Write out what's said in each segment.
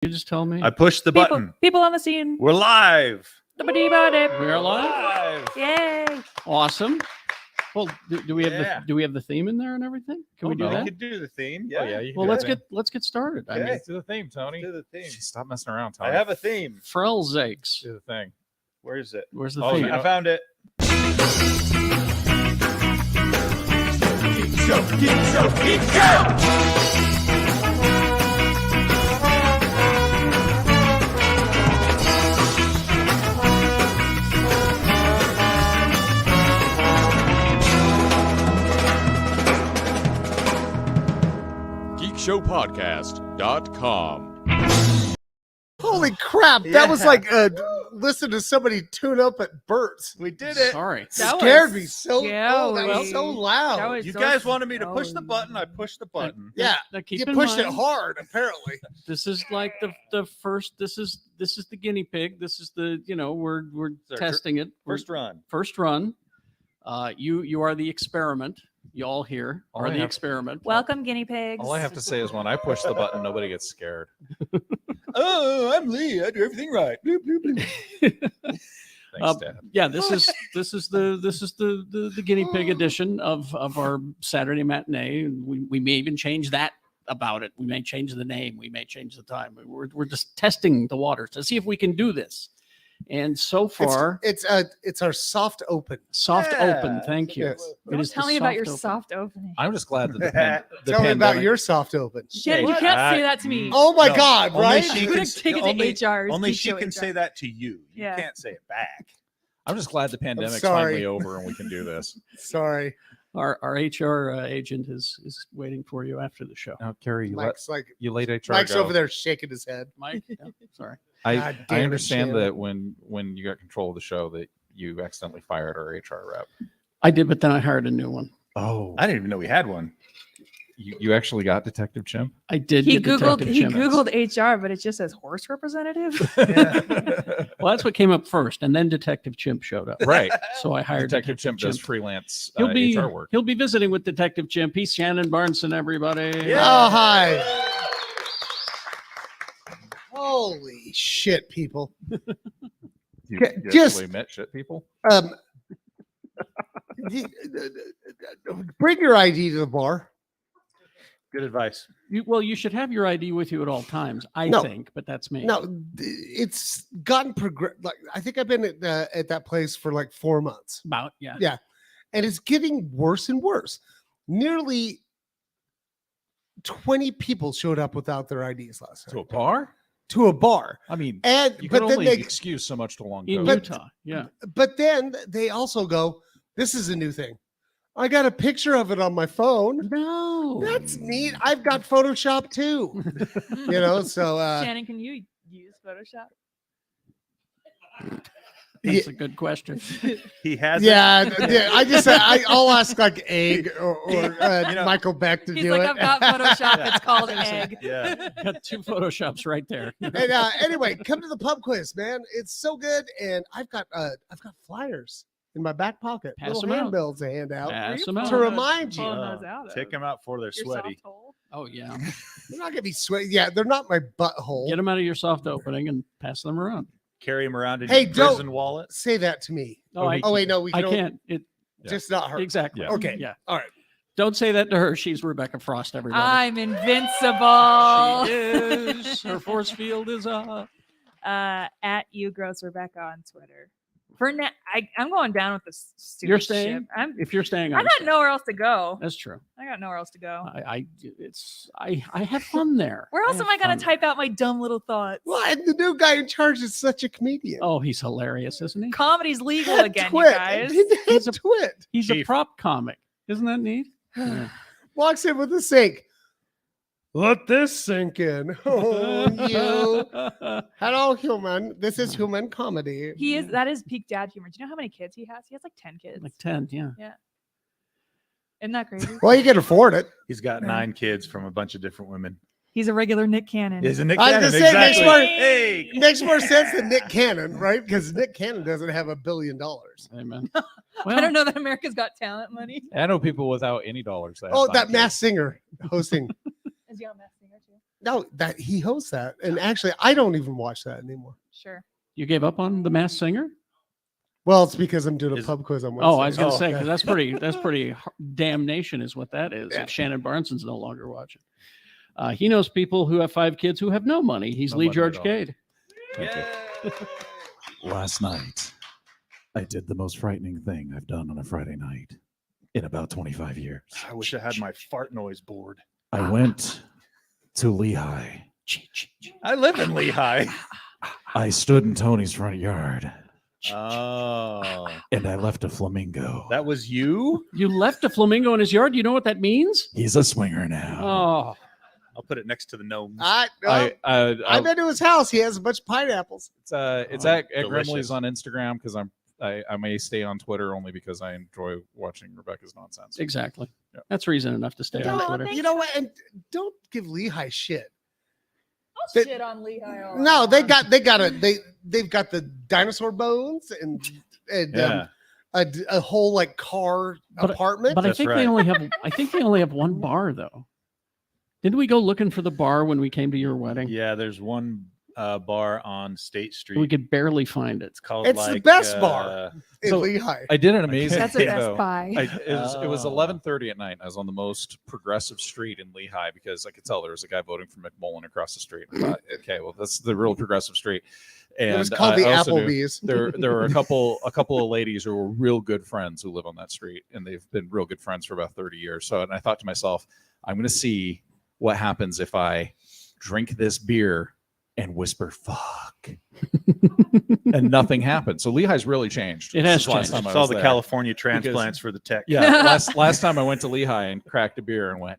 You just tell me. I pushed the button. People on the scene. We're live. We are We're live. Yay. Awesome. Well, do we have Yeah. the theme in there and everything? Can we do We that? could do the theme. Oh, yeah, you can Well, do let's the get started. I Okay. mean, Let's do the theme, Tony. Do the theme. Stop messing around, Tony. I have a theme. Frell's eggs. Do the thing. Where is it? Where's the Oh, theme? I found it. GeekShowPodcast.com. Holy crap! Yeah. That was like listen to somebody tune up at Burt's. We did it. Sorry. That Scared was me so. Oh, that was so loud. That was You so guys wanted me to push the scary. button. I pushed the button. Yeah, Now keep you in pushed it mind, hard. Apparently, This is like the first. This is the guinea pig. This is the we're our testing it. First run. First run. You are the experiment. You all here All are I the have- experiment. Welcome, guinea pigs. All I have to say is when I push the button, nobody gets scared. Oh, I'm Lee. I do everything right. Bloop, bloop, bloop. Thanks, Dad. Yeah, this is the guinea pig edition of our Saturday matinee. We may even change that about it. We may change the name. We may change the time. We're just testing the waters to see if we can do this. And so far, it's our soft open. soft Yeah. open. Thank you. Yes. It Don't is the tell me about your open. soft opening. I'm just glad that the Tell me about pandemic- your soft open. Shit, you What? can't say that to me. Oh my No, God! only Right? she You can- could take it only- to HR. Only Geek she Show can HR. say that to you. You Yeah. can't say it back. I'm just glad the pandemic's sorry. finally over and we can do this. Sorry, Our HR agent is waiting for you after the show. Now, Carrie, Mike's you let HR Mike's go. over there shaking his head. Mike, yeah, sorry. God I damn it, understand Shannon. that when you got control of the show that you accidentally fired our HR rep. I did, but then I hired a new one. Oh, I didn't even know we had one. you actually got Detective Chimp? I did. He get googled Detective Chimnitz. HR, but it just says horse representative. Well, that's what came up first, and then Detective Chimp showed up. Right. So I hired Detective Chimp does freelance He'll be HR work. he'll be visiting with Detective Chimp. He's Shannon Barneson, everybody. Yeah. Oh hi! Holy shit, people! You just- actually met shit people? Um, bring your ID to the bar. Good advice. You should have your ID with you at all times. I No. think, but that's me. No, it's gotten like I think I've been at that place for like 4 months, About yeah. Yeah. and it's getting worse and worse. Nearly 20 people showed up without their IDs last To a night bar? to a bar, I mean, and you but can then only they excuse so much to long In COVID. Utah. Yeah. but then they also go, "This is a new thing. I got a picture of it on my phone. No. That's neat. I've got Photoshop too." So Shannon, can you use Photoshop? That's a good question. He has. yeah, I just I'll ask like Egg or know, Michael Beck to He's do like, it. I've got Photoshop. It's called Egg. Yeah. Got two photoshops right there. And anyway, come to the pub quiz, man. It's so good, and I've got flyers in my back pocket, Pass little them out. handbills to hand out. Pass you them out. To pulling those- remind you. pulling those out Take of? them out before they're Your sweaty. soft hole? Oh yeah. They're not gonna be sweaty. Yeah, they're not my butthole. Get them out of your soft opening and pass them around. Carry them around in Hey, your don't- prison wallet. Say that to me. Oh, I Oh wait, no, we I can can't. It just not her. exactly. Yeah. Okay. Yeah. All right. Don't say that to her. She's Rebecca Frost. Everybody. I'm invincible. She is. Her force field is up. At you, gross Rebecca on Twitter. For now, I'm going down with this stupid You're staying? ship. I'm. If you're staying, I I'm got staying. nowhere else to go. That's true. I got nowhere else to go. I have fun there. Where else have am I gonna fun. type out my dumb little thoughts? Well, and the new guy in charge is such a comedian. Oh, he's hilarious, isn't he? Comedy's legal Head again, twit. you guys. He's a twit. He's a Chief. prop comic. Isn't that neat? Yeah. Walks in with a sink. Let this sink in. Oh, you. Hello, human. This is human comedy. He is. That is peak dad humor. Do you know how many kids he has? He has like 10 kids. Like 10, yeah. Isn't that crazy? Well, you can afford it. He's got 9 kids from a bunch of different women. He's a regular Nick Cannon. Is it Nick I Cannon? was gonna say, makes Exactly. more- Hey, Makes more sense than Nick Cannon, right? Because Nick Cannon doesn't have $1 billion. Amen. I don't know that America's Got Talent money. I know people without any dollars. Oh, that Masked Singer hosting. Is he on Masked Singer too? No, that he hosts that, and actually, I don't even watch that anymore. Sure. You gave up on The Masked Singer? Well, it's because I'm doing a Is- pub quiz on Wednesday. Oh, I was going to say, okay. because that's pretty damnation is what that is. Yeah. If Shannon Barneson's no longer watching. He knows people who have 5 kids who have no money. He's No Lee money George at all. Cade. Last night, I did the most frightening thing I've done on a Friday night in about 25 years. I wish I had my fart noise board. I went to Lehigh. I live in Lehigh. I stood in Tony's front yard Oh, and I left a flamingo. that was you? You left a flamingo in his yard. You know what that means? He's a swinger now. Oh, I'll put it next to the gnomes. I've I been to his house. He has a bunch of pineapples. it's Oh, at delicious. Grimley's on Instagram because I may stay on Twitter only because I enjoy watching Rebecca's nonsense. exactly. Yeah. That's reason enough to stay Yeah. on Oh, Twitter. thank You know what? And don't give Lehigh shit. I'll They- shit on Lehigh. all No, I they've want. got the dinosaur bones and Yeah. a whole like car But- apartment. But I That's think right. they only have one bar though. Didn't we go looking for the bar when we came to your wedding? Yeah, there's one bar on State Street. We could barely find it. It's called It's the like, best bar. in So- Lehigh. I did an amazing That's a thing, Best though. Buy. It was Oh. 11:30 at night. I was on the most progressive street in Lehigh because I could tell there was a guy voting for McMullen across the street. I thought, okay, well, that's the real progressive street. And It was called the I also knew Applebee's. there were a couple of ladies who were real good friends who live on that street, and they've been real good friends for about 30 years. So, and I thought to myself, I'm going to see what happens if I drink this beer and whisper "fuck," and nothing happened. So Lehigh's really changed. It has since last changed. time I It's all was the there. California transplants for the tech. Yeah, last time I went to Lehigh and cracked a beer and went.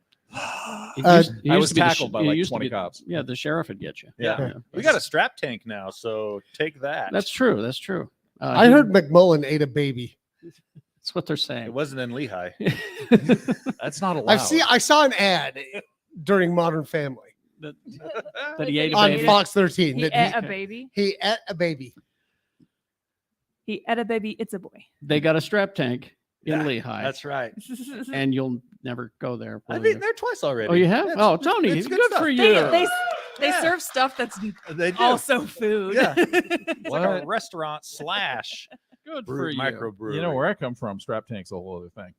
It Uh, used- it I used was to be the tackled by it like used to 20 be- cops. Yeah, the sheriff would get you. Yeah. We got a strap tank now, so take that. That's true. That's true. I heard McMullen ate a baby. that's what they're it saying. wasn't in Lehigh. That's not allowed. I saw an ad during Modern Family that, that he ate a on baby. Fox 13. He that ate a baby. he ate a baby. He ate a baby. It's a boy. They got a strap tank in Yeah, Lehigh, That's right. and you'll never go there. I've will you? been there twice already. Oh, you have? Yeah, Oh, it's- Tony, it's good stuff. for you. They Yeah. serve stuff that's They do. also food. Yeah. It's like a What? restaurant slash Good for brew, you. microbrewery. You know where I come from? Strap tank's a whole other thing.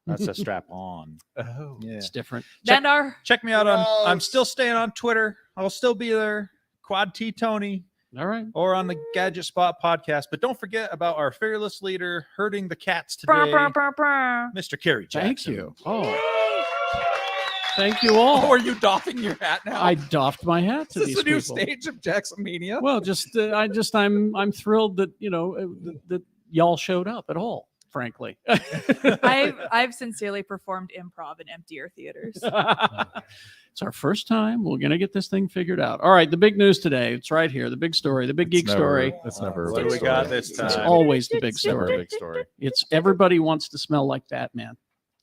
That's a strap on. Oh, Yeah. It's different. Then our Check me out on. I'm Gross. still staying on Twitter. I'll still be there. Quad T Tony All right. or on the Gadget Spot podcast. But don't forget about our fearless leader herding the cats brr, today, brr, brr, brr. Mr. Kerry Jackson. Thank you. Oh, thank you all. are you doffing your hat now? I doffed my hat to Is these this the new people. stage of Jackson Mania? Well, I'm thrilled that that y'all showed up at all. Frankly, I've sincerely performed improv in emptier theaters. it's our first time. We're gonna get this thing figured out. All right, the big news today. It's right here. The big story. The big geek story. It's never a What big do we story. got this It's time? always the big It's never story. a big story. It's everybody wants to smell like Batman.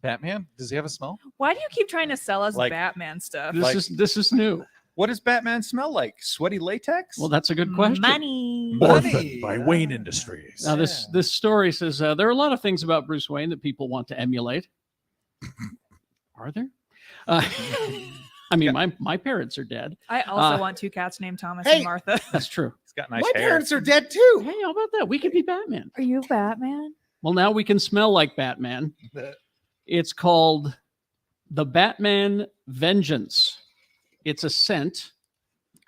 Batman? Does he have a smell? Why do you keep trying to sell us Like- Batman stuff? This is new. What does Batman smell like? Sweaty latex? Well, that's a good question. Money. Orphaned by Wayne Industries. Now, this story says there are a lot of things about Bruce Wayne that people want to emulate. Are there? I mean, my parents are dead. I also Uh, want 2 cats named Thomas hey. and Martha. That's true. He's got nice My hair. parents are dead too. Hey, how about that? We could be Batman. Are you Batman? Well, now we can smell like Batman. It's called the Batman Vengeance. It's a scent.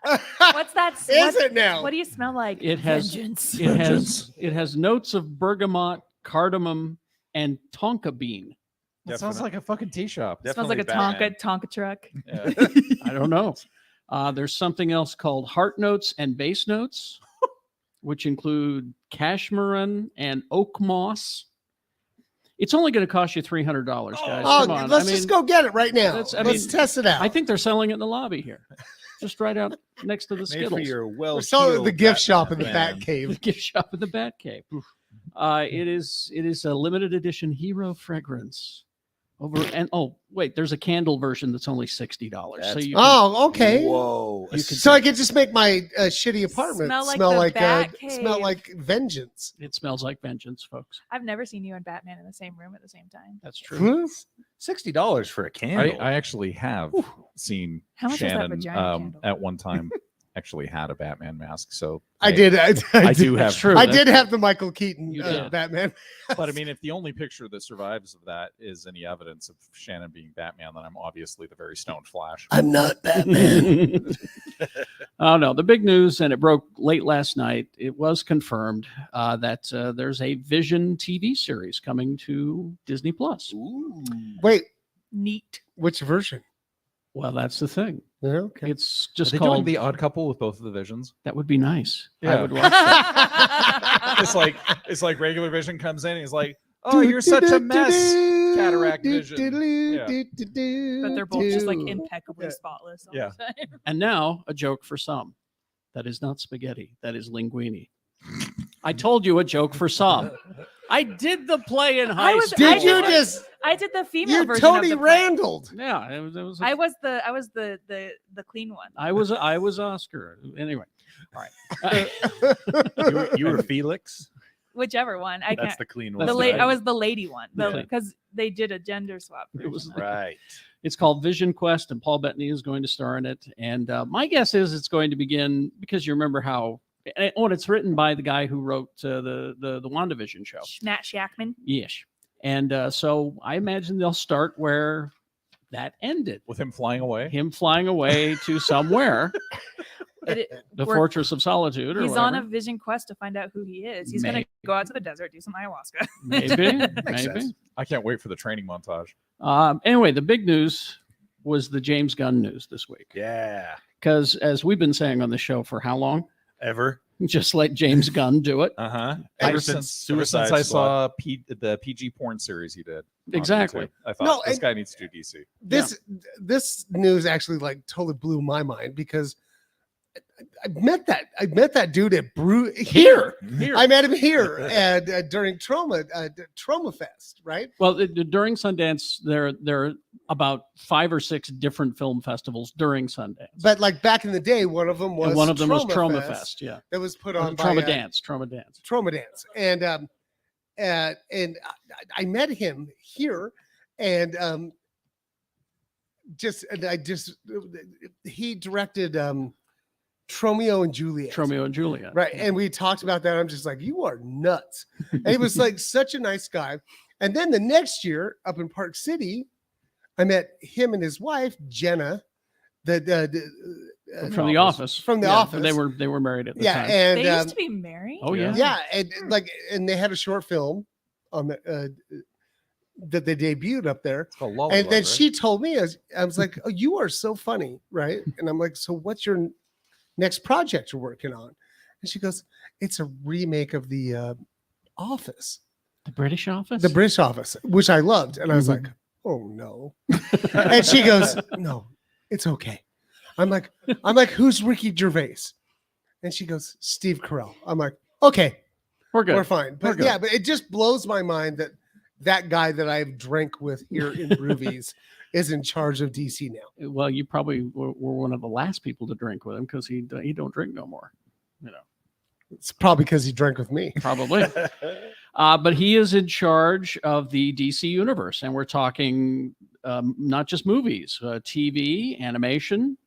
What's that? Is it now? What do you smell like? It has Vengeance. it has notes of bergamot, cardamom, and tonka bean. That sounds like a fucking tea shop. Smells like a Definitely Tonka truck. Yeah. I don't know. There's something else called heart notes and base notes, which include cashmere and oak moss. It's only going to cost you $300, guys. Oh, Come on. let's I mean, just go get it right now. That's- I Let's mean, test it out. I think they're selling it in the lobby here, just right out next to the Made for Skittles. your well. We're selling it at the gift shop in the Bat The Cave. gift shop in the Bat Cave. It is a limited edition hero fragrance. Over and oh wait, there's a candle version that's only $60. So That's- you can, Oh, okay. Whoa. So I could just make my shitty apartment Smell like smell the like Bat smell Cave. like vengeance. it smells like vengeance, folks. I've never seen you and Batman in the same room at the same time. That's true. $60 for a candle. I actually have seen How much is that Shannon vagina candle? at one time actually had a Batman mask. So I did. I I did. do That's have. true. I That's- did have the Michael Keaton You did. Batman. But I mean, if the only picture that survives of that is any evidence of Shannon being Batman, then I'm obviously the very stoned Flash. I'm not Batman. Oh no, the big news, and it broke late last night. It was confirmed that there's a Vision TV series coming to Disney Plus. Ooh. Wait, Neat. which version? Well, that's the thing. Yeah, okay. It's Are just they doing called. the Odd Couple with both of the Visions? That would be nice. I Yeah. would watch that. it's like regular Vision comes in and he's like, "Oh, you're such a mess, cataract Vision." Yeah. But they're both just like impeccably spotless. All Yeah. The time. And now a joke for some. That is not spaghetti. That is linguine. I told you a joke for some. I did the play in high was- school. Did you just I did the female you version Tony of the play. Randall? Yeah, it was. I was the clean one. I was Oscar. Anyway, all right. You were Felix. Whichever one. I That's can't. the clean That's one. the I was the lady one Okay. because they did a gender swap. It was- version. Right. It's called Vision Quest, and Paul Bettany is going to star in it. And my guess is it's going to begin because you remember how. And it's written by the guy who wrote the WandaVision show. Matt Shackman. Yes. And so I imagine they'll start where that ended. With him flying away. Him flying away to somewhere, The the Fortress of Solitude. Or He's on a whatever. vision quest to find out who he is. He's going to go out to the desert, do some ayahuasca. Maybe. Makes maybe. sense. I can't wait for the training montage. Anyway, the big news was the James Gunn news this week. Yeah. Because as we've been saying on the show for how long? Ever. Just let James Gunn do it. Uh-huh. Ever Ever since Suicide I Squad. saw the PG porn series he did. on Exactly. YouTube, I thought No, this and- guy needs to do DC. This news actually like totally blew my mind because I met that dude at here. Here. I met him here and during Trauma Fest, right? Well, during Sundance, there are about 5 or 6 different film festivals during Sundance. But like back in the day, one of them was and one of them was Trauma Fest. Yeah. that was put Or on Trauma by, Dance. Trauma Dance. Trauma Dance, and I met him here, and he directed Tromeo and Juliet. Romeo and Juliet. Right. And we talked about that. I'm just like, you are nuts. And he was like such a nice guy. And then the next year up in Park City, I met him and his wife, Jenna, From The Office. From The Yeah, Office. They were married at the Yeah. time. And They used to be married. Oh yeah. yeah. And they had a short film on the, that they debuted up there. It's called Lollipop, And then right? she told me, I was like, oh, you are so funny. Right. And I'm like, so what's your next project you're working on? And she goes, it's a remake of The Office. The British Office. The British Office, which I loved. And I was like, oh no. And she goes, no, it's okay. I'm like, who's Ricky Gervais? And she goes, Steve Carell. I'm like, okay, We're good. we're fine. But good. yeah, but it just blows my mind that that guy that I've drank with here in Brewvies is in charge of DC now. Well, you probably were one of the last people to drink with him because he don't drink no more. You know, It's probably because he drank with me. probably. But he is in charge of the DC universe, and we're talking not just movies, TV, animation.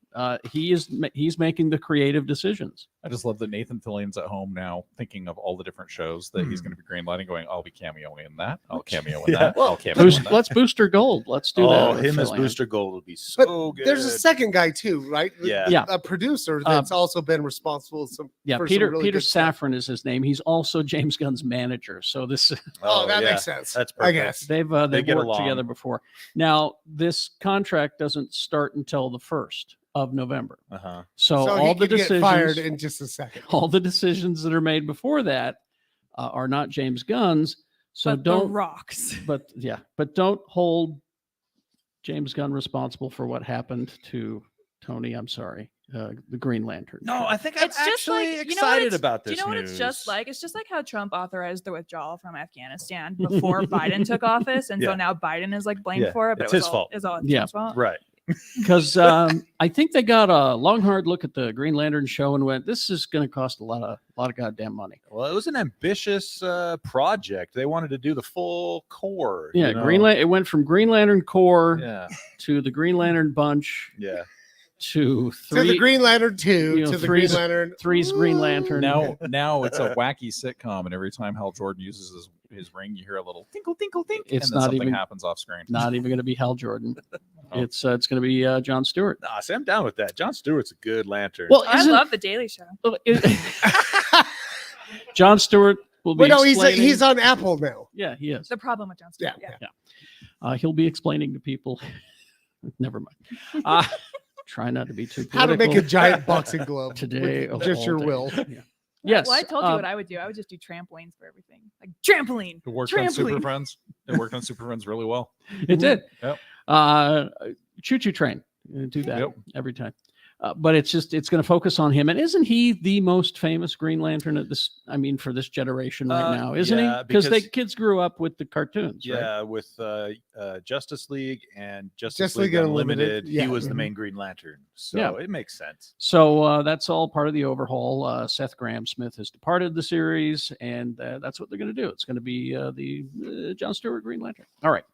He's making the creative decisions. I just love that Nathan Fillion's at home now thinking of all the different shows that he's going to be greenlighting, going, I'll be cameoing in that. I'll cameo in Yeah. that. Well, I'll cameo in that. Let's Booster Gold. Let's do that. Oh, with him as Fillion. Booster Gold would be so good. There's a second guy too, right? Yeah. Yeah. A producer that's also been responsible. Yeah, for some Peter really good stuff. Safran is his name. He's also James Gunn's manager. So this Oh, that yeah. makes sense. That's I perfect. guess. they've get worked along. together before. Now this contract doesn't start until the 1st of November. Uh-huh. So, So all he the could get fired decisions, in just a second. all the decisions that are made before that are not James Gunn's. So but the don't. rocks. But don't hold James Gunn responsible for what happened to Tony. I'm sorry. the Green Lantern. No, I think I'm It's just actually like, you know what excited it's- about Do this you know what news. it's just like? It's just like how Trump authorized the withdrawal from Afghanistan before Biden took office, and Yeah. so now Biden is like blamed Yeah, for it. But it's it was his all, fault. It's all Yeah. Trump's fault. Right. Because I think they got a long hard look at the Green Lantern show and went, "This is going to cost a lot of goddamn money." Well, it was an ambitious project. They wanted to do the full core. Yeah, you know? It went from Green Lantern Corps Yeah. to the Green Lantern Bunch Yeah. to To the three Green Lantern 2, you know, to the Green three's- Lantern. three's Green Lantern. Now it's a wacky sitcom, and every time Hal Jordan uses his ring, you hear a little tinkle, tinkle, tink, It's and then not something even- happens off screen. Not even going to be Hal Jordan. Oh. It's going to be Jon Stewart. Nah, see, I'm down with that. Jon Stewart's a good lantern. Well, I love the Daily Show. Jon Stewart will be. Well, no, explaining- he's on Apple now. Yeah, he is. The problem with Jon Stewart. Yeah. He'll be explaining to people. Never mind. Try not to be too How to political make a giant boxing glove today. with of just all your days. will. Yeah. Yes. Well, I told you what I would do. I would just do trampolines for everything. Like trampoline. It worked on Super Trampoline. Friends. It worked on Super Friends really well. It did. Yep. Choo Choo Train. Do that Yep. every time. But it's going to focus on him. And isn't he the most famous Green Lantern at this? I mean, for this generation right now, isn't yeah, he? Because because- kids grew up with the cartoons, right? Yeah, with Justice League and Justice Justice League League Unlimited, Unlimited, yeah. he was the Mhm. main Green Lantern. So Yeah. it makes sense. So that's all part of the overhaul. Seth Graham-Smith has departed the series, and that's what they're going to do. It's going to be the Jon Stewart Green Lantern. All right.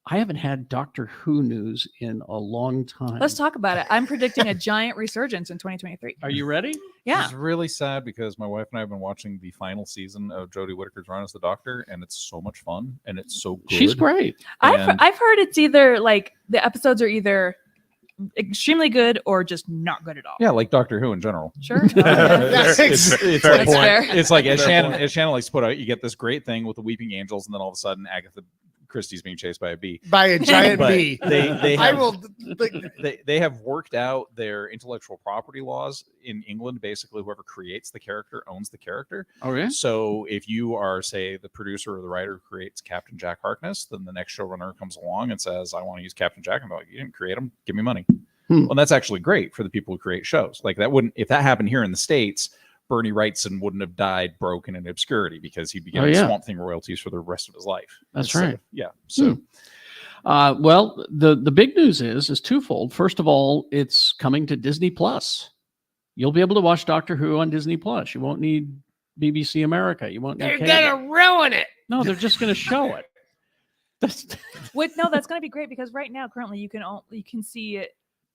I haven't had Doctor Who news in a long time. Let's talk about it. I'm predicting a giant resurgence in 2023. Are you ready? Yeah. It's really sad because my wife and I have been watching the final season of Jodie Whittaker's run as the Doctor, and it's so much fun and it's so good. She's great. And- I've heard it's either like the episodes are either extremely good or just not good at all. Yeah, like Doctor Who in general. Sure. Okay. That's It's fair like, That's fair. it's like as Fair Shannon likes to put out, you get this great thing with the Weeping Angels, and then all of a sudden Agatha Christie's being chased by a bee. By a giant But bee. they I have, will. they have worked out their intellectual property laws in England. Basically, whoever creates the character owns the character. Oh, yeah? So if you are, say, the producer or the writer who creates Captain Jack Harkness, then the next showrunner comes along and says, I want to use Captain Jack. I'm like, you didn't create him. Give me money. Well, that's actually great for the people who create shows. Like that wouldn't, if that happened here in the States, Bernie Wrightson wouldn't have died broken in obscurity because he'd be getting yeah. Swamp Thing royalties for the rest of his life. That's Instead right. of- yeah. So Well, the big news is twofold. First of all, it's coming to Disney Plus. You'll be able to watch Doctor Who on Disney Plus. You won't need BBC America. You won't need They're cable. gonna ruin it. No, they're just going to show it. That's, No, that's going to be great because right now, currently, you can see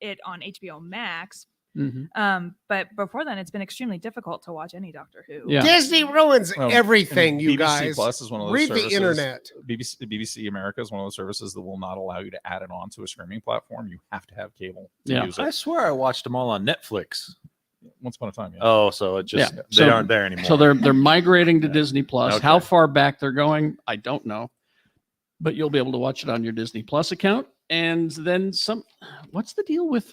it on HBO Max. Mhm. But before then, it's been extremely difficult to watch any Doctor Who. Yeah. Disney ruins Well, everything, you BBC guys. Plus is one of those Read services, the internet. BBC America is one of those services that will not allow you to add it on to a streaming platform. You have to have cable to Yeah. use I it. swear I watched them all on Netflix. Once upon a time, yeah. Oh, so it just Yeah. they So- aren't there anymore. So they're migrating to Yeah. Disney Plus. Okay. How far back they're going, I don't know. But you'll be able to watch it on your Disney Plus account. And then some. What's the deal with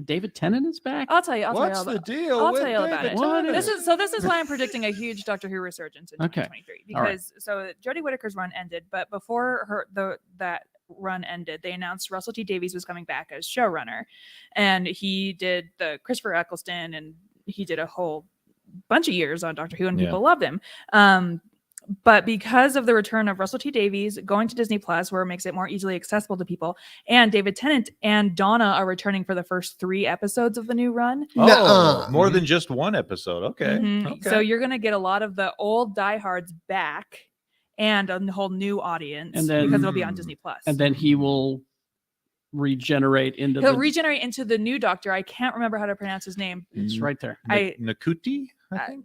David Tennant is back? I'll tell you. What's all the about, deal? I'll with tell you all about David it. What Tennant? This is why I'm predicting a huge Doctor Who resurgence in Okay. 2023 All right. because so Jodie Whittaker's run ended, but before that run ended, they announced Russell T Davies was coming back as showrunner, and he did the Christopher Eccleston, and he did a whole bunch of years on Doctor Who, and Yeah. people loved him. But because of the return of Russell T Davies going to Disney Plus, where it makes it more easily accessible to people, and David Tennant and Donna are returning for the first 3 episodes of the new run. Oh, Nuh-uh. more than just one episode. Okay. Mhm. Okay. So you're gonna get a lot of the old diehards back and a whole new audience And then- because it'll be on Disney Plus. And then he will regenerate into he'll the. regenerate into the new Doctor. I can't remember how to pronounce his name. It's right there. Nakuti.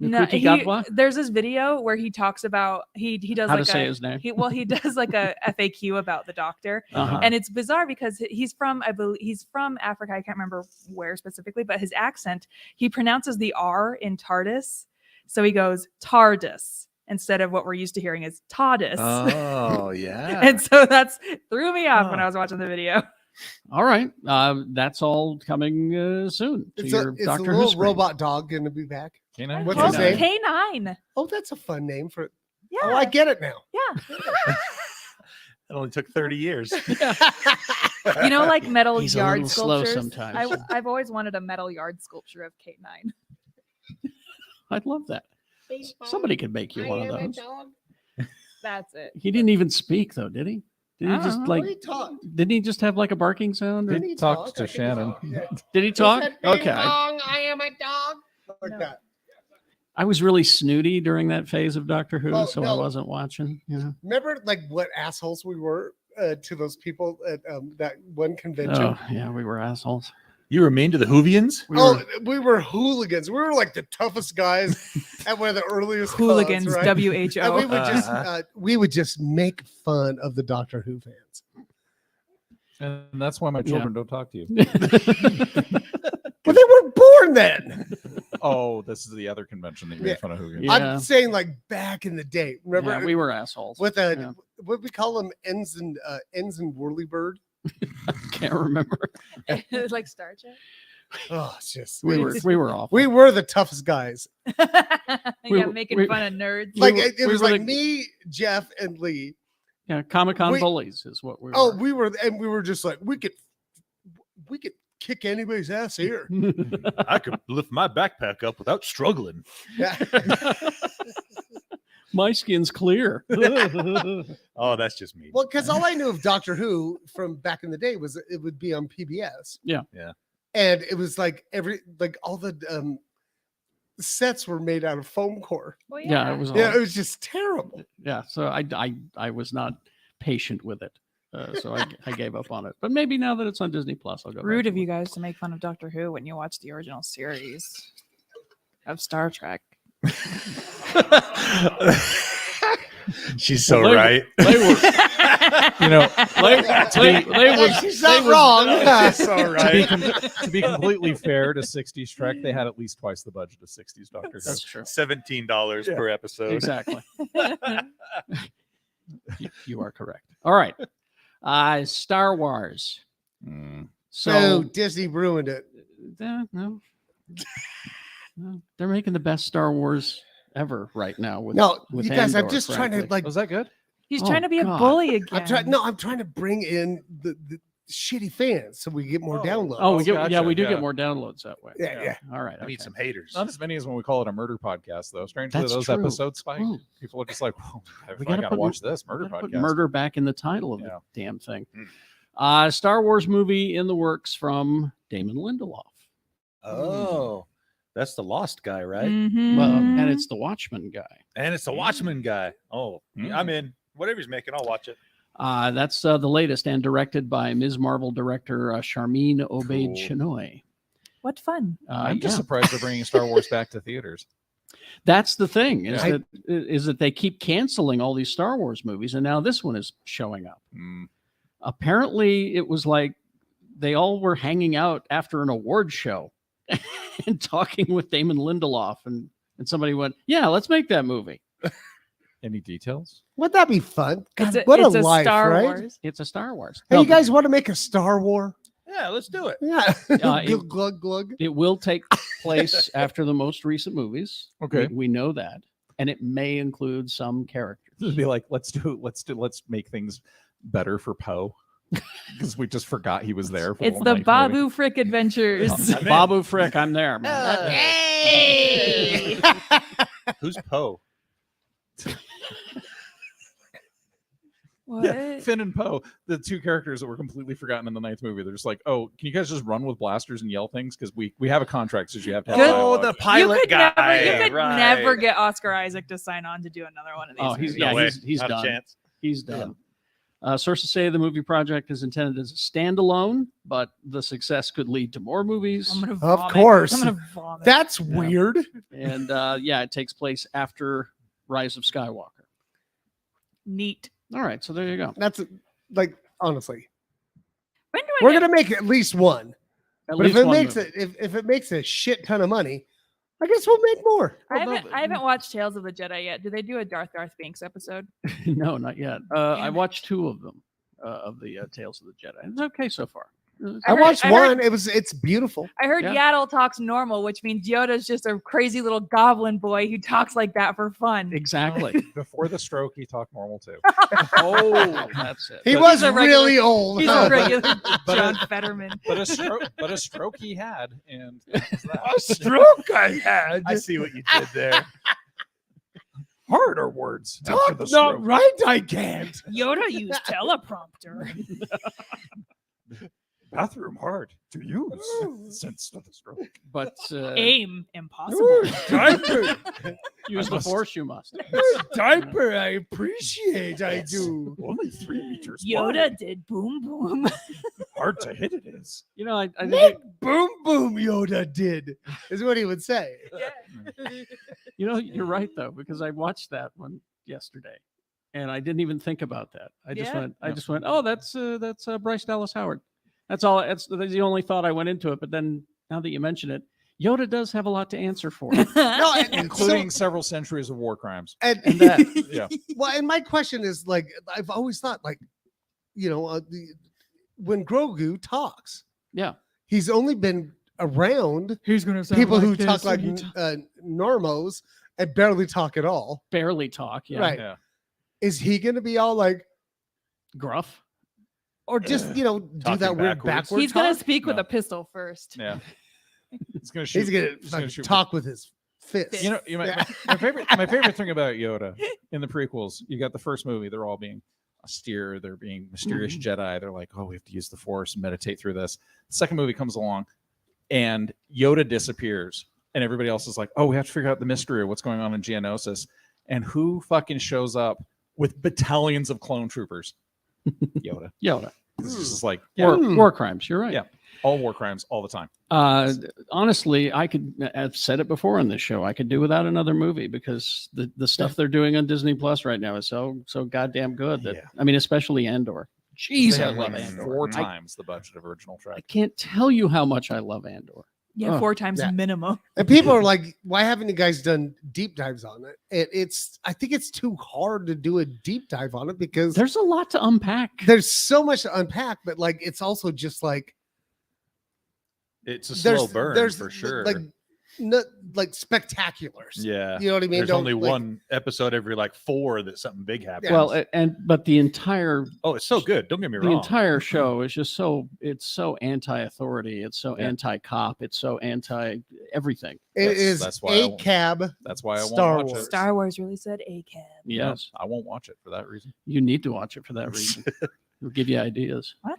No, Nkuti Gatwa? there's this video where he talks about he does How like to say a his name. he does like a FAQ about the Doctor. Uh-huh. And it's bizarre because he's from, I believe, he's from Africa. I can't remember where specifically, but his accent, he pronounces the R in TARDIS. So he goes TARDIS instead of what we're used to hearing is TARDIS. Oh yeah. And so that's threw me off when I was watching the video. All right. That's all coming soon to It's your a Doctor Who little screen. robot dog going to be back. Canine? What's Oh, his name? K9. Oh, that's a fun name for. Yeah. Oh, I get it now. Yeah. It only took 30 years. You know, like metal He's a yard little slow sculptures. sometimes. I've always wanted a metal yard sculpture of K9. I'd love that. Somebody could make you one of those. That's it. He didn't even speak though, did he? Did he I just don't know. like? He talked. Didn't he just have like a barking sound? Or, Didn't he talked talk? to I think he Shannon. talked, yeah. did he talk? said, Okay. "Ding dong, I am a dog." Like No. that. I was really snooty during that phase of Doctor Who, Oh, so I no. wasn't watching. You know. Remember, like what assholes we were to those people at that one convention. Oh yeah, we were assholes. You were mean to the Whovians? We were hooligans. We were like the toughest guys at one of the earliest Hooligans, cons, right? WHO. And we would just make fun of the Doctor Who fans. And that's why my children don't talk to you. But they weren't born then. Oh, this is the other convention that you Yeah. made fun of Hogan. Yeah. I'm saying like back in the day. Remember Yeah, we were assholes. with a Yeah. what we call them ensign Whirlybird. Can't remember. It's like Star Trek. Oh, it's just We were awful. we were the toughest guys. Yeah, were- making we- fun of nerds. Like were- it we was were like the- me, Jeff, and Lee. Yeah, Comic-Con We- bullies is what we were. Oh, we were just like we could kick anybody's ass here. I could lift my backpack up without struggling. Yeah. My skin's clear. Oh, that's just me. Well, because all I knew of Doctor Who from back in the day was it would be on PBS. Yeah. Yeah. And it was like all the sets were made out of foam core. Well, Yeah, it was. Yeah, All, it was just terrible. yeah. So I was not patient with it. So I gave up on it. But maybe now that it's on Disney Plus, I'll go. Rude back of to you it. guys to make fun of Doctor Who when you watch the original series of Star Trek. She's so Well, they- right. They were. You know, She's not wrong. She's so to be, right. to be completely fair to 60s Trek, they had at least twice the budget of 60s Doctor Who. That's true. $17 per episode. Exactly. You are correct. All right. Star Wars. Mm. So So Disney ruined it. no. They're making the best Star Wars ever right now. With No, with you guys, I'm Andor, just trying to frankly. like Was that good? He's Oh, trying to be God. a bully again. I'm trying to bring in the shitty fans so we get more downloads. Oh, we get, yeah, gotcha, we do yeah. get more downloads that way. yeah. All right. I need okay. some haters. Not as many as when we call it a murder podcast, though. Strangely, That's those true. episodes spike. Ooh. People are just like, "Whoa, We I gotta gotta put- watch this We murder gotta put podcast." murder back in the title of Yeah. the damn thing. Mm. Star Wars movie in the works from Damon Lindelof. Oh, that's the Lost guy, right? Mhm. Well, and it's the Watchmen guy. And it's the Watchman guy. Oh, Mm. I'm in. Whatever he's making, I'll watch it. That's the latest and directed by Ms. Marvel director Charmin Obaid Chinoy. What fun. I'm just Yeah. surprised they're bringing Star Wars back to theaters. That's the thing is Yeah. that they keep canceling all these Star Wars movies, and now this one is showing up. Mm. Apparently, it was like they all were hanging out after an award show and talking with Damon Lindelof, and somebody went, "Yeah, let's make that movie." Any details? Would that be fun? God, It's what a it's life, Star right? Wars. It's a Star Wars. Hey, No, you guys want to make a Star War? Yeah, let's do it. Yeah. it- glug glug. It will take place after the most recent movies. Okay. We know that, and it may include some characters. Just be like, let's make things better for Poe because we just forgot he was there. For It's one the night movie. Babu Frick Adventures. I'm in. Babu Frick, I'm there, man. Hey! Who's Poe? What? Yeah, Finn and Poe, the two characters that were completely forgotten in the ninth movie. They're just like, oh, can you guys just run with blasters and yell things? Because we have a contract, so you have to have Good. dialogue. the pilot guy. You could right. never get Oscar Isaac to sign on to do another one of these. Oh, he's movies. yeah, No way. he's Not a done. chance. He's done. Sources say the movie project is intended as a standalone, but the success could lead to more movies. I'm gonna Of vomit. course. I'm gonna vomit. That's weird. And yeah, it takes place after Rise of Skywalker. Neat. All right, so there you go. That's like honestly, When do I we're get- gonna make at least one. At But if least it one makes movie. it if it makes a shit ton of money, I guess we'll make more. I haven't watched Tales of the Jedi yet. Do they do a Darth Binks episode? No, not yet. I watched two of them of the Tales of the Jedi. It's okay so far. I watched I heard- one. It's beautiful. I heard Yeah. Yaddle talks normal, which means Yoda's just a crazy little goblin boy who talks like that for fun. Exactly. Before the stroke, he talked normal too. Oh, that's it. He But- was He's a regular- really old. He's huh? a regular but- John Fetterman. But a stroke he had, and that was that. A stroke I had. I see what you did there. Harder words. after Talk the not stroke. right. I can't. Yoda used teleprompter. Bathroom hard to use since the stroke. But Aim impossible. Diaper. use the force, you must. Diaper. I appreciate. I do. Only 3 meters. Yoda wide. did boom boom. Hard to hit it is. You know, I Big think boom boom Yoda did is what he would say. you know you're right though, because I watched that one yesterday, and I didn't even think about that. I just went, oh, that's Bryce Dallas Howard. That's all. That's the only thought I went into it. But then now that you mention it, Yoda does have a lot to answer for. No, and, Including several centuries of war crimes. and that. Yeah. well, and my question is like, I've always thought like, when Grogu talks, Yeah. he's only been around He's gonna people who talk like normos and barely talk at all. Barely talk. Yeah. Right. Yeah. Is he going to be all like, Gruff. or just do Talking that weird backwards. backward He's gonna talk? speak with No. a pistol first. Yeah. He's gonna shoot. He's going he's to shoot- talk with his fist. You know, my favorite thing about Yoda in the prequels, you got the first movie, they're all being austere, they're being mysterious Jedi. They're like, oh, we have to use the Force and meditate through this. The second movie comes along, and Yoda disappears, and everybody else is like, oh, we have to figure out the mystery of what's going on in Geonosis. And who fucking shows up with battalions of clone troopers? Yoda. Yoda. It's just like War crimes. You're right. Yeah. all war crimes all the time. Honestly, I've said it before on this show. I could do without another movie because the stuff they're doing on Disney Plus right now is so goddamn good that I mean, especially Andor. Jeez, They I have love like Andor. 4 times the budget of original I Trek. can't tell you how much I love Andor. Yeah, Oh, 4 times yeah. minimum. And people are like, why haven't you guys done deep dives on it? I think it's too hard to do a deep dive on it because There's a lot to unpack. there's so much to unpack, but like it's also just like It's a slow burn there's for sure. like spectaculars. yeah. You know what I mean? There's Don't, only like- one episode every like 4 that something big happens. Well, but the entire oh, it's so good. Don't get me the wrong. entire show is just so anti-authority. It's so anti-cop. It's so anti everything. It That's- is that's why I a won't- cab. That's why I won't Star watch Wars. it. Star Wars really said ACAB. Yes, I won't watch it for that reason. you need to watch it for that reason. It'll give you ideas. What?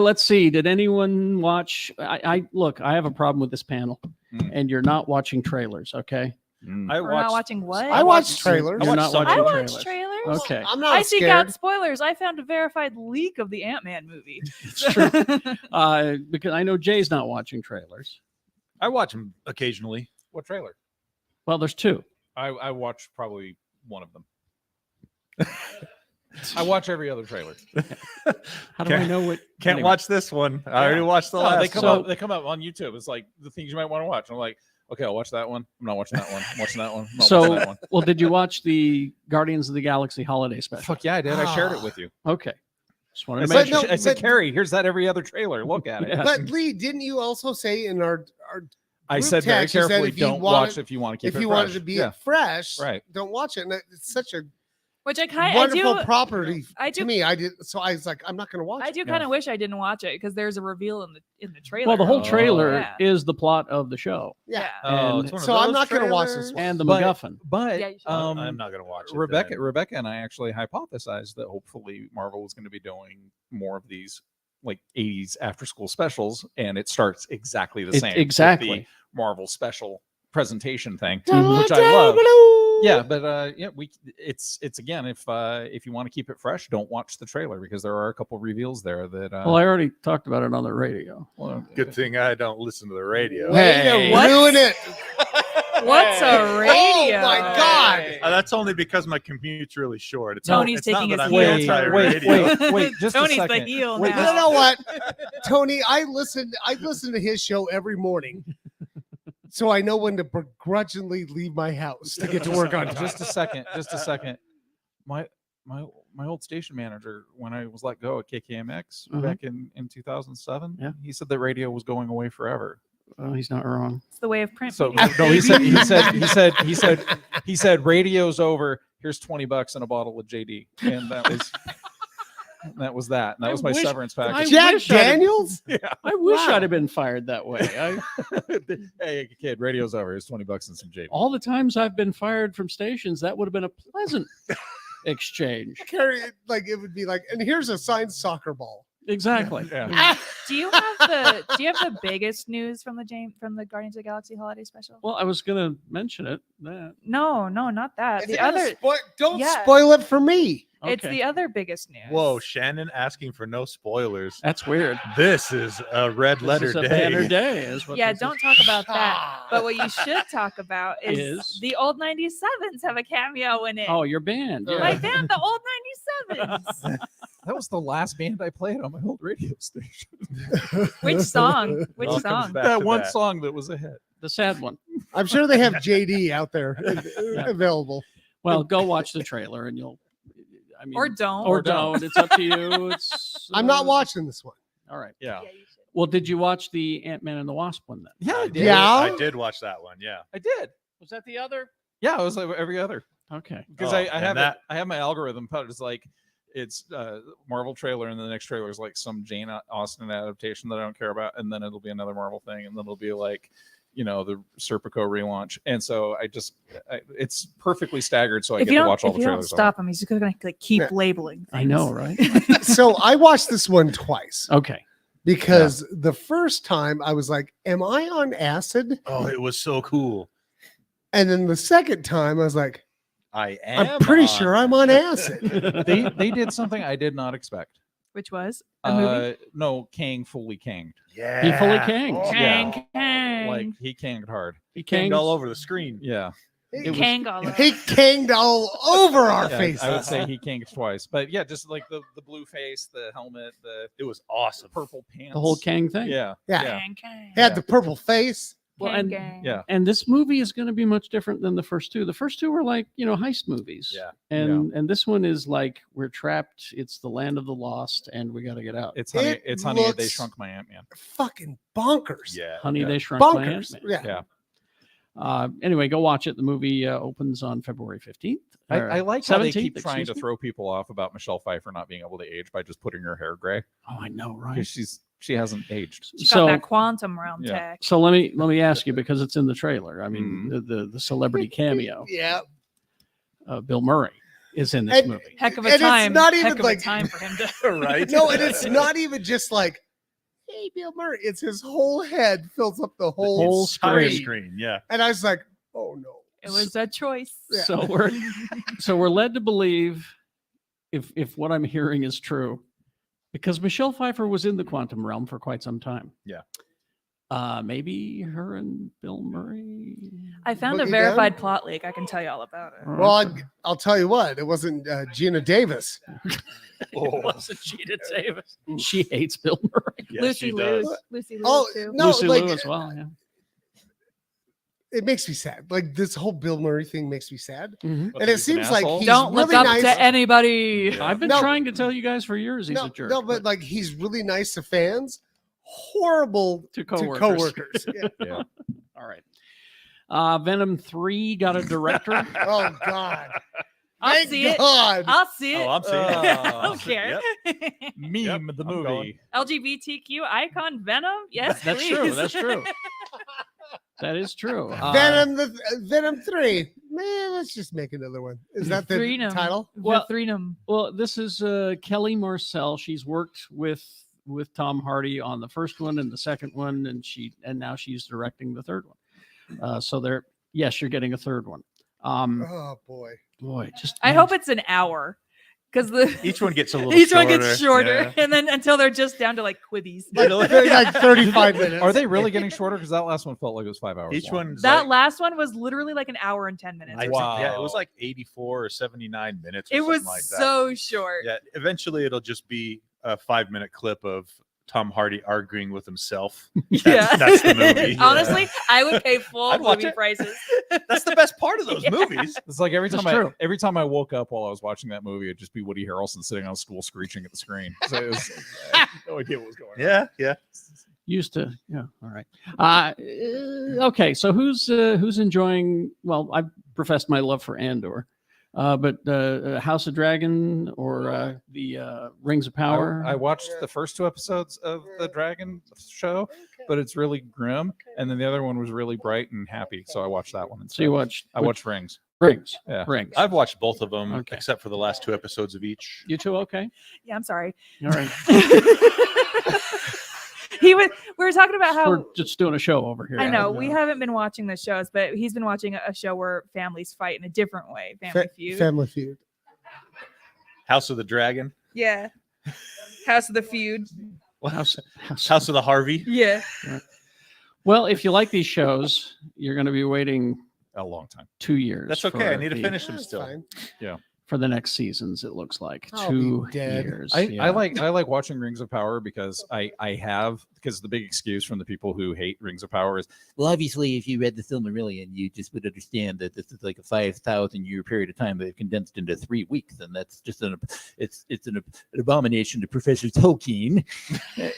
Let's see. Did anyone watch? I look. I have a problem with this panel, Mm. and you're not watching trailers. Okay, Mm. I We're not watched. watching what? I watched trailers. You're I not watched watching I some trailers. watched trailers. Okay, I'm not I seek scared. out spoilers. I found a verified leak of the Ant-Man movie. it's true. Because I know Jay's not watching trailers. I watch them occasionally. What trailer? Well, there's 2. I watch probably one of them. I watch every other trailer. How do I Can't- know what? Can't anyway. watch this one. I already watched the No, last they come one. up. They come up on YouTube. It's like the things you might want to watch. I'm like, okay, I'll watch that one. I'm not watching that one. I'm watching that one. I'm not watching that one. Well, did you watch the Guardians of the Galaxy holiday special? Fuck yeah, I did. I shared it with you. Okay, just wanted I to But make no, sure. I said, but- Carrie, here's that every other trailer. Look at it. Yeah. But Lee, didn't you also say in our I group said very text, you said carefully, if you don't want watch it- if you want to keep if it you fresh. wanted to be yeah. fresh, Right. don't watch it. And it's such a Which I wonderful do. property I to do. me. I did so. I was like, I'm not going to watch I it. do kind of wish I didn't watch it because there's a reveal in the trailer. Well, the whole Oh, trailer yeah. is the plot of the show Yeah. Oh, And- it's one of So I'm those not going to watch this trailers? one. and the But- MacGuffin. But Yeah, you should. I'm not going to watch it. Rebecca and I actually hypothesized that hopefully Marvel was going to be doing more of these like 80s after school specials, and it starts exactly the same. with exactly. the Marvel special presentation thing, Mhm. which I love. Yeah, but it's again, if you want to keep it fresh, don't watch the trailer because there are a couple reveals there that Well, I already talked about it on the radio. Good thing I don't listen to the radio. Way to Hey. ruin it. What's a radio? Oh my God. That's only because my commute's really short. It's Tony's not, taking it's not his that I'm heel. anti-radio. wait, just Tony's a the second. heel Wait, now. You know what, Tony? I listen to his show every morning, so I know when to begrudgingly leave my house to get to work on time. Just a second. My my old station manager when I was let go at KKMX Mhm. back in 2007. Yeah. He said that radio was going away forever. Well, he's not wrong. It's the way of print. So media. no, he said radio's over. Here's $20 and a bottle of JD, and that was that. And that I was my wish- severance I package. Jack wish I'd have- Daniels? I wish Wow. I'd have been fired that way. Hey kid, radio's over. Here's $20 and some JD. All the times I've been fired from stations, that would have been a pleasant exchange. Carry it like it would be like, and here's a signed soccer ball. Exactly. Yeah. Do you have the biggest news from the Guardians of the Galaxy holiday special? Well, I was going to mention it. That. No, not that. Is The it gonna other, don't yeah. spoil it for me. it's Okay. the other biggest news. Whoa, Shannon asking for no spoilers. That's weird. This is a red This letter is a day. banner day. Is what Yeah, this is. don't talk about that. But what you should talk about is Is? the old 97s have a cameo in it. Oh, your band. Yeah. My band, the old 97s. That was the last band I played on my old radio station. Which song? Which Well, it comes song? back That to one that. song that was a hit. The sad one. I'm sure they have JD out there available. Well, go watch the trailer and you'll. I mean, Or don't. Or don't. It's up to you. It's. I'm not watching this one. All right. Yeah. Yeah, you should. Well, did you watch the Ant-Man and the Wasp one then? Yeah, I did. Yeah. I did watch that one. Yeah. I did. Was that the other? Yeah, it was like every other. Okay. Because Oh, I and have that- I have my algorithm put. It's like it's Marvel trailer, and then the next trailer is like some Jane Austen adaptation that I don't care about, and then it'll be another Marvel thing, and then it'll be like, the Serpico relaunch. And so it's perfectly staggered, so I If get you to don't, watch all if the you don't trailers. stop him, he's just gonna like keep Yeah. labeling. I know, things. right? So I watched this one twice Okay. because the first time I was like, am I on acid? Oh, it was so cool. And then the second time I was like, I am. I'm pretty sure I'm on acid. They did something I did not expect. Which was a movie. No, Kang fully kanged. Yeah. He fully kanged. Oh, Kang, yeah. Kang. Like he kanged hard. He Kanged kanged all over the screen. Yeah. He, Kang all over. he kanged all over our Yeah, faces. I would say he kanged twice. But yeah, just like the blue face, the helmet, the It was awesome. purple pants. the whole Kang thing. Yeah. Yeah. Kang, Kang. He had the purple face. Well, Kang, and- Kang. Yeah. And this movie is going to be much different than the first two. The first two were like, heist movies. Yeah. And this one is like, we're trapped. It's the land of the lost and we got to get out. It's honey. It It's honey. They looks- shrunk my Ant-Man. Fucking bonkers. Yeah. Honey, yeah. they shrunk my Bonkers. Ant-Man. Yeah. Yeah. Anyway, go watch it. The movie opens on February 15th. I like how they 17th, keep trying excuse to me. throw people off about Michelle Pfeiffer not being able to age by just putting her hair gray Oh, I know, right? because she hasn't aged. She So- got that quantum realm Yeah. tech. So let me ask you, because it's in the trailer. I mean, Mhm. the celebrity cameo, Yeah. Bill Murray is in this And- movie. Heck of And a it's time. not Heck even of like- a time for him to. Right. No, and it's not even just like, hey, Bill Murray. It's his whole head fills up the whole, whole Entire screen. screen. Yeah. And I was like, oh no. It was a choice. Yeah. So we're led to believe, if what I'm hearing is true, because Michelle Pfeiffer was in the quantum realm for quite some time. Yeah. Maybe her and Bill Murray. I found a Boogie verified down? plot leak. I can tell you all about it. Well, I'll tell you what, it wasn't Gina Davis. It wasn't Gina Davis. She hates Bill Murray. Yes, Lucy she Liu. does. Lucy Liu Oh, too. no, Lucy like, Liu as well. Yeah. it makes me sad. Like this whole Bill Murray thing makes me sad. Mhm. But And it he's an seems like asshole? he's Don't look really up nice. to anybody. I've been No. trying to tell you guys for years he's no, a jerk. no, but like he's really nice to fans, horrible to to coworkers. coworkers. Yeah. Yeah. All right. Venom 3 got a director. Oh God. I'll Thank see it. God. I'll see it. Oh, I'm seeing Oh. it. I don't care. Meme the I'm movie. going. LGBTQ icon Venom? Yes, That's please. true. That's true. That is true. Venom 3. Man, let's just make another one. Is that the Threenum. title? Well- Threenum. Well, this is Kelly Marcel. She's worked with Tom Hardy on the first one and the second one, and now she's directing the third one. So yes, you're getting a third one. Oh boy. Boy, just I hope it's an hour. Because Each one gets a little each shorter. one gets shorter. Yeah. And then until they're just down to like quibbies. Like 35 minutes. Are they really getting shorter? Because that last one felt like it was 5 hours. Each long. one's That like, last one was literally like an hour and 10 minutes. I or think- something. yeah, it was like 84 or 79 minutes. Or It was something like that. so short. Yeah, eventually it'll just be a 5-minute clip of Tom Hardy arguing with himself. Yeah. That's the movie. Honestly, I would pay full I'd watch movie it. prices. That's the best part of those Yeah. movies. It's like every That's time true. every time I woke up while I was watching that movie, it'd just be Woody Harrelson sitting on a stool screeching at the screen. So I had no idea what was going on. Yeah. Used to, yeah. All right. Okay. So who's enjoying? Well, I professed my love for Andor, but House of Dragon or the Rings of Power. I watched the first 2 episodes of the Dragon show, but it's really grim, and then the other one was really bright and happy, so I watched that one. So you instead. watched? I watched Rings. Rings. Yeah. Rings. I've watched both of them Okay. except for the last 2 episodes of each. You two okay? Yeah, I'm sorry. All right. We were talking about how We're just doing a show over here. I know we haven't been watching the shows, but he's been watching a show where families fight in a different way. Family Feud. Family Feud. House of the Dragon. Yeah. House of the Feud. House. House of the Harvey. Yeah. Well, if you like these shows, you're going to be waiting A long time. 2 years. That's okay. I for need to the- finish them That's still. fine. for the next seasons. It looks like I'll be 2 dead. years. I Yeah. like watching Rings of Power because because the big excuse from the people who hate Rings of Power is, well, obviously if you read the Silmarillion, you just would understand that this is like a 5,000 year period of time they've condensed into 3 weeks, and that's just an abomination to Professor Tolkien.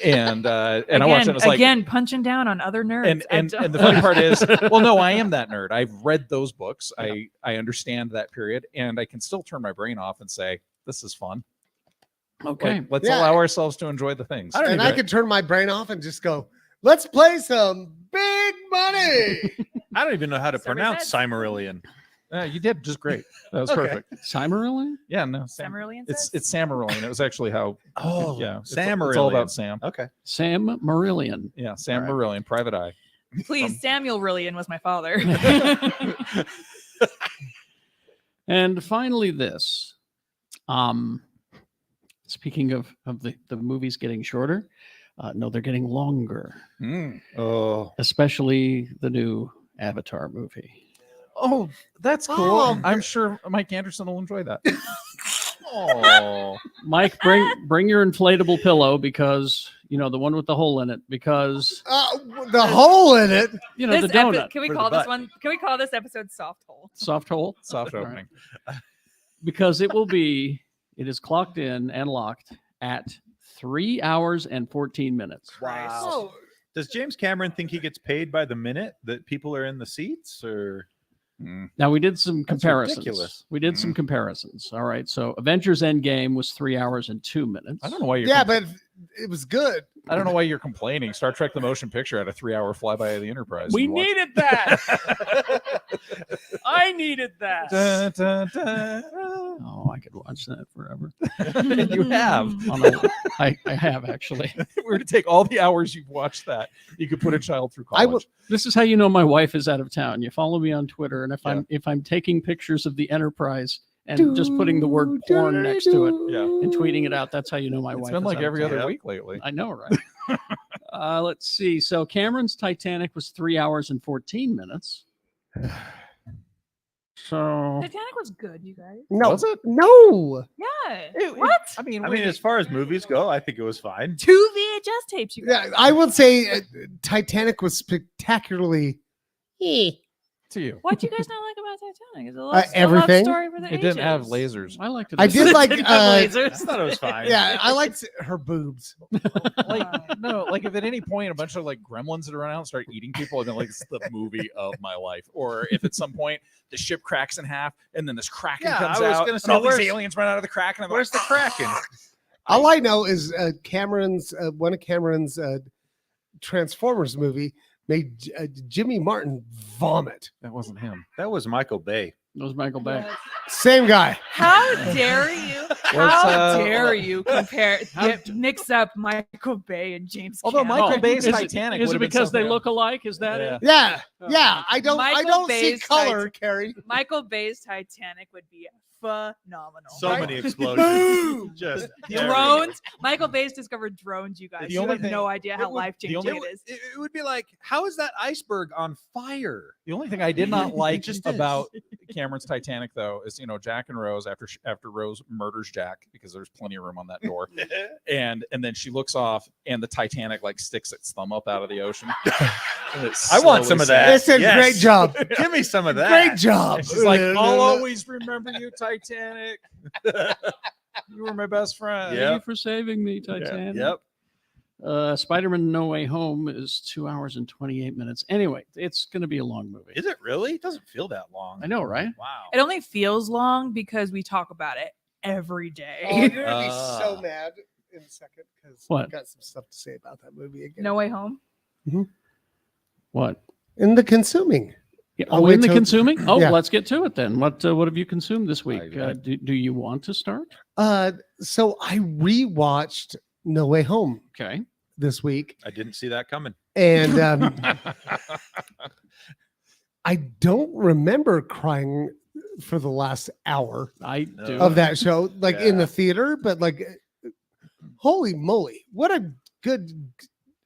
and I watched it. I was like, again, punching down on other nerds. and the funny part is, well, no, I am that nerd. I've read those books. I understand that period, and I can still turn my brain off and say, this is fun. Okay. Like, let's Yeah. allow ourselves to enjoy the things. And I could turn my brain off and just go, let's play some big money. I don't even know how to Service pronounce heads. Silmarillion. You did just great. That was Okay. perfect. Silmarillion? Yeah, no, Silmarillion it's says? Samarillion. It was actually how. Oh, yeah, it's Samarillion. all about Sam. Okay. Sam Marillion. Yeah, Sam All Marillion, Private Eye. Please, Samuel Rillion was my father. And finally, this. Speaking of the movies getting shorter, no, they're getting longer, Oh, especially the new Avatar movie. Oh, that's cool. Oh, I'm sure Mike Anderson will enjoy that. oh, Mike, bring your inflatable pillow because you know the one with the hole in it because The hole in it. you know the This epi- donut can we For the call this butt. one? Can we call this episode "Soft Hole"? soft hole Soft All right. opening. because it is clocked in and locked at 3 hours and 14 minutes. wow. Oh, Does James Cameron think he gets paid by the minute that people are in the seats, or? Now we did some That's comparisons. ridiculous. We did some comparisons. All right. So Avengers Endgame was 3 hours and 2 minutes. I don't know why you're. yeah, but it was good. I don't know why you're complaining. Star Trek: The Motion Picture had a 3-hour flyby of the Enterprise. We You watched- needed that. I needed that. Dun, dun, dun. Oh, I could watch that forever. You have. I have actually. If we were to take all the hours you've watched that, you could put a child through college. I will- This is how you know my wife is out of town. You follow me on Twitter, and if I'm taking pictures of the Enterprise and just putting the word porn next to it Yeah. and tweeting it out, that's how you know my It's wife. been is like out of every town. other week lately. I know, right? Let's see. So Cameron's Titanic was 3 hours and 14 minutes. So Titanic was good, you guys. No. Was it? No. Yeah. What? I mean, I mean, as far as movies go, I think it was fine. 2 VHS tapes, you guys. Yeah, I would say Titanic was spectacularly. to you, What do you guys not like about Titanic? It's a everything. love story for the it didn't have ages. lasers. I liked it. I did like. Didn't have I lasers. thought it was fine. Yeah, I liked her boobs. Like no, like if at any point a bunch of like gremlins had run out and start eating people, I'd been like, "This is the movie of my life." Or if at some point the ship cracks in half and then this kraken Yeah, comes I was out, gonna and say, all these where's- aliens run out of the kraken. And I'm Where's the like, Kraken? All I know is Cameron's one of Cameron's Transformers movie made Jimmy Martin vomit. that wasn't him. That was Michael Bay. It was Michael Bay. Same guy. How dare you? How dare you compare, mix up Michael Bay and James Although Cameron? Michael Bay's is Titanic It, is would it have been because they something look alike? Is that Yeah. it? Yeah, Oh. yeah. I don't Michael see Bay's color, Carrie. Michael Bay's Titanic would be phenomenal. So Right? many explosions. Just Drones. Michael Bay's discovered drones, you guys. The You only have thing- no idea how would- life changing only- it is. It would be like, how is that iceberg on fire? The only thing I did not like just is. about Cameron's Titanic though is Jack and Rose after Rose murders Jack because there's plenty of room on that door, and then she looks off and the Titanic like sticks its thumb up out of the ocean. I want some of that. Listen, Yes. great job. Give me some of that. Great job. And she's like, I'll always remember you, Titanic. You were my best friend. Yeah. Thank you for saving me, Titanic. Yep. Spider-Man No Way Home is 2 hours and 28 minutes. Anyway, it's going to be a long movie. Is it really? It doesn't feel that long. I know, right? Wow. It only feels long because we talk about it every day. Oh, you're gonna be so mad in a second because What? I've got some stuff to say about that movie again. No Way Home. What? In the consuming. Yeah, I'll oh, wait in the till- consuming? Oh, Yeah. let's get to it then. What have you consumed this week? I- Do you want to start? So I rewatched No Way Home Okay. this week, I didn't see that coming. and I don't remember crying for the last hour I do. of that show, like in Yeah. the theater, but like, holy moly, what a good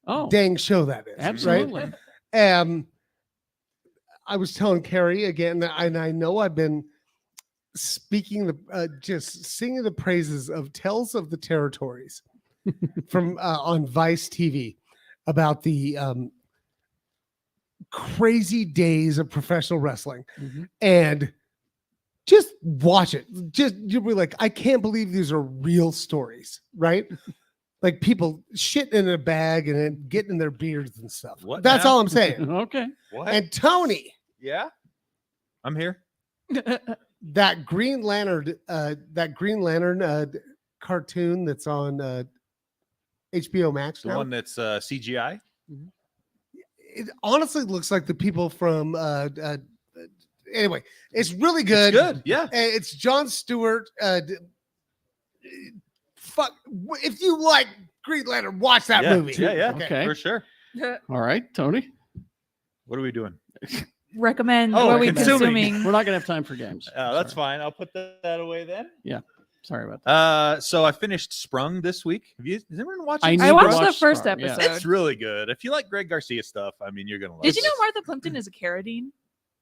Oh, dang show that is! absolutely. Right? I was telling Carrie again, and I know I've been speaking just singing the praises of Tales of the Territories from on Vice TV about the crazy days of professional wrestling, Mhm. and just watch it. Just you'll be like, I can't believe these are real stories, right? Like people shitting in a bag and then getting in their beards and stuff. What That's now? all I'm saying. Okay. What? And Tony, Yeah. I'm here. that Green Lantern cartoon that's on HBO Max The now. one that's CGI. It honestly looks like the people from anyway, it's really good. It's good. Yeah. It's Jon Stewart. Fuck, if you like Green Lantern, watch that Yeah, movie. yeah, yeah. Okay. For sure. All right, Tony. What are we doing? Recommend Oh, what we consuming. consuming. We're not going to have time for games. That's Sorry. fine. I'll put that away then. Sorry about that. So I finished Sprung this week. Has everyone watched it? need I to watched the watch first Sprung, yeah. episode. It's really good. If you like Greg Garcia stuff, I mean, you're gonna love it. Did you know Martha Plimpton is a Carradine?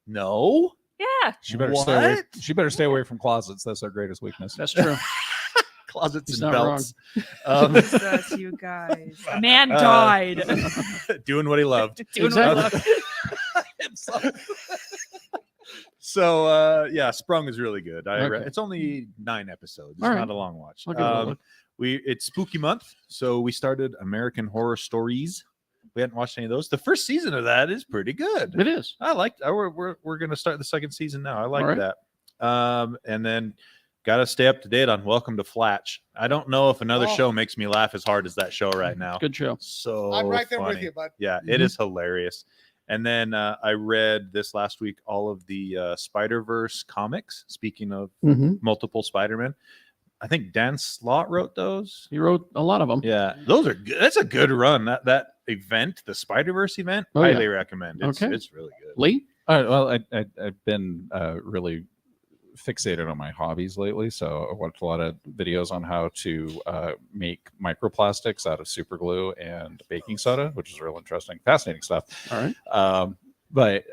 No. Yeah. She better stay away. What? She better stay away from closets. That's our greatest weakness. That's true. Closets He's and not belts. Um, Jesus, you guys. A man died. doing what he loved. Doing what I Exactly. love. So yeah, Sprung is really good. Okay. It's only 9 episodes. It's All right. not a long watch. I'll give it a look. It's spooky month, so we started American Horror Stories. We hadn't watched any of those. The first season of that is pretty good. It is. I liked. We're gonna start the second season now. I like All right. that. And then got to stay up to date on Welcome to Flatch. I don't know if another Oh. show makes me laugh as hard as that show right now. Good show. So I'm right there with funny. you, bud. Yeah, it is hilarious. And then I read this last week all of the Spider-Verse comics. Speaking of Mm-hmm. multiple Spider-Man, I think Dan Slott wrote those. He wrote a lot of them. Yeah, those are good. That's a good run. That event, the Spider-Verse event, Oh, yeah. highly recommend. It's, Okay. it's really good. Lee? I've been really fixated on my hobbies lately. So I watched a lot of videos on how to make microplastics out of super glue and baking soda, which is real interesting, fascinating stuff. All right. But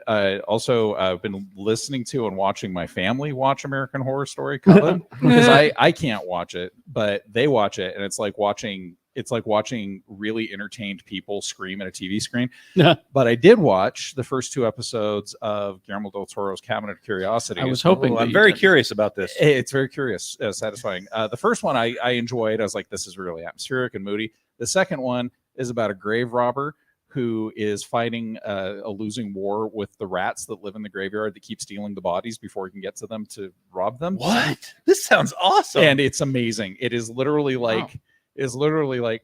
also I've been listening to and watching my family watch American Horror Story Coven because I can't watch it, but they watch it, and it's like watching really entertained people scream at a TV screen. But I did watch the first 2 episodes of Guillermo del Toro's Cabinet of Curiosities. I was hoping Oh, that I'm you very did. curious about this. It's very curious, satisfying. The first one I enjoyed. I was like, this is really atmospheric and moody. The second one is about a grave robber who is fighting a losing war with the rats that live in the graveyard that keep stealing the bodies before he can get to them to rob them. What? This sounds awesome. And it's amazing. It is literally like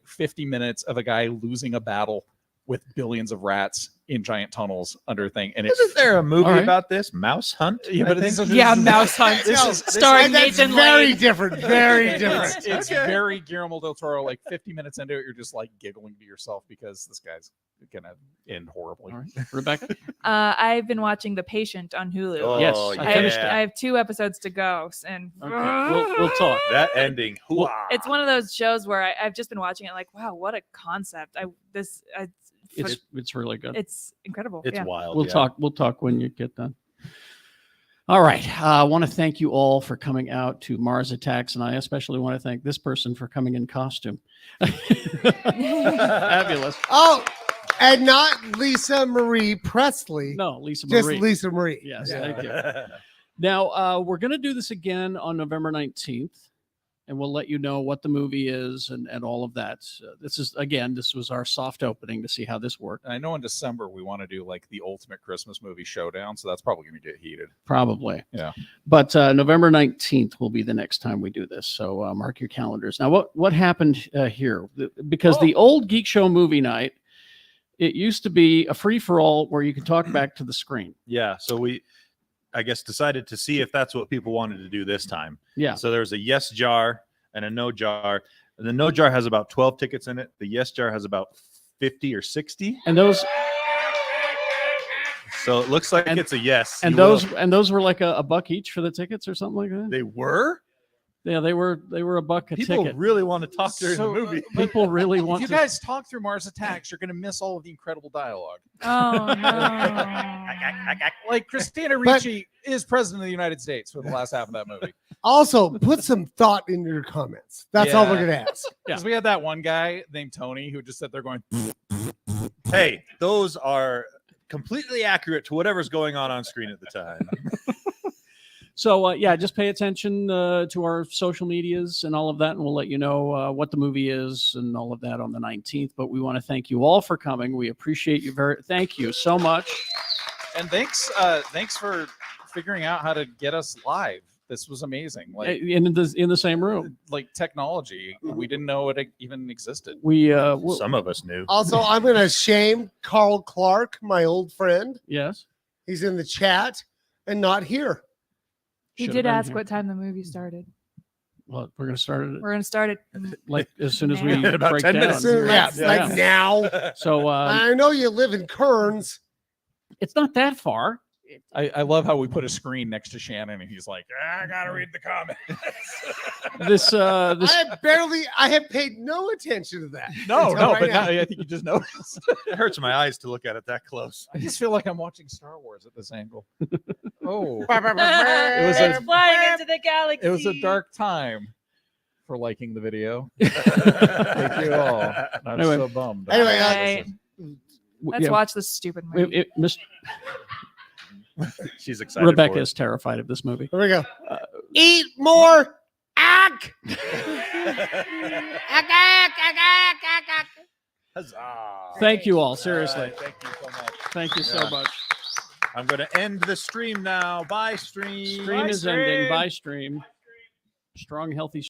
50 minutes of a guy losing a battle with billions of rats in giant tunnels under a thing. And it's isn't there a movie All right. about this? Mouse Hunt? yeah, but I this think? is Yeah, Mouse Hunt. Starring That's Nathan very Lane. different. Very different. it's Okay. very Guillermo del Toro. Like 50 minutes into it, you're just like giggling to yourself because this guy's gonna end horribly. All right. Rebecca? I've been watching The Patient on Hulu. Oh, Yes, I I have, finished I have 2 episodes to go, and Okay. We'll talk. That ending. Well, Hoo-ah. it's one of those shows where I've just been watching it, like, wow, what a concept! It's really good. It's incredible. It's yeah. wild. We'll yeah. talk. We'll talk when you get done. All right. I want to thank you all for coming out to Mars Attacks, and I especially want to thank this person for coming in costume. Fabulous. Oh, and not Lisa Marie Presley. No, Lisa Just Marie. Lisa Marie. Yes, Yeah. thank you. Now, we're going to do this again on November 19th, and we'll let you know what the movie is and all of that. This was our soft opening to see how this worked. I know in December we want to do like the ultimate Christmas movie showdown, so that's probably going to get heated. Probably. Yeah. But November 19th will be the next time we do this. So mark your calendars. Now, what happened here? Because the old Geek Show movie night, it used to be a free-for-all where you could talk back to the screen. Yeah. So we, I guess, decided to see if that's what people wanted to do this time. Yeah. So there's a yes jar and a no jar. And the no jar has about 12 tickets in it. The yes jar has about 50 or 60. And those So it looks like it's a yes. and You those were like a buck each for the tickets or something like that. they were. Yeah, they were a buck a People ticket. really want to talk during the movie. People really If want you to. guys talk through Mars Attacks, you're going to miss all of the incredible dialogue. Oh no. Like Christina Ricci is president of the United States for the last half of that movie. Also, put some thought into your comments. That's all we're Yeah. going to ask. Because we had that one guy named Tony who just sat there going, Hey, those are completely accurate to whatever's going on screen at the time. So yeah, just pay attention to our social medias and all of that, and we'll let you know what the movie is and all of that on the 19th. But we want to thank you all for coming. We appreciate you thank you so much. and thanks for figuring out how to get us live. This was amazing. Like In the same room. like technology, we didn't know it even existed. We Some of us knew. Also, I'm going to shame Carl Clark, my old friend. yes. He's in the chat and not here. He Should've did been ask here. what time the movie started. Well, we're gonna start it We're gonna start it. like as soon as we Now. About break 10 down. minutes. So, yeah, Let's- like now. So I know you live in Kearns. it's not that far. I love how we put a screen next to Shannon and he's like, I gotta read the comments. This I have paid no attention to that. no, until right but now. now I think you just noticed. It hurts my eyes to look at it that close. I just feel like I'm watching Star Wars at this angle. Oh, It's flying into the galaxy. it was a dark time for liking the video. Thank you all. I'm Anyway. so bummed. Anyway, Right. Let's yeah, watch this stupid movie. She's excited. Rebecca for it. is terrified of this movie. Here we go. Eat more. Ack. Huzzah. Thank you all. All Seriously. right, thank you so much. Thank you so Yeah. much. I'm going to end the stream now. Bye, stream. Stream is ending. Bye, stream. Strong, healthy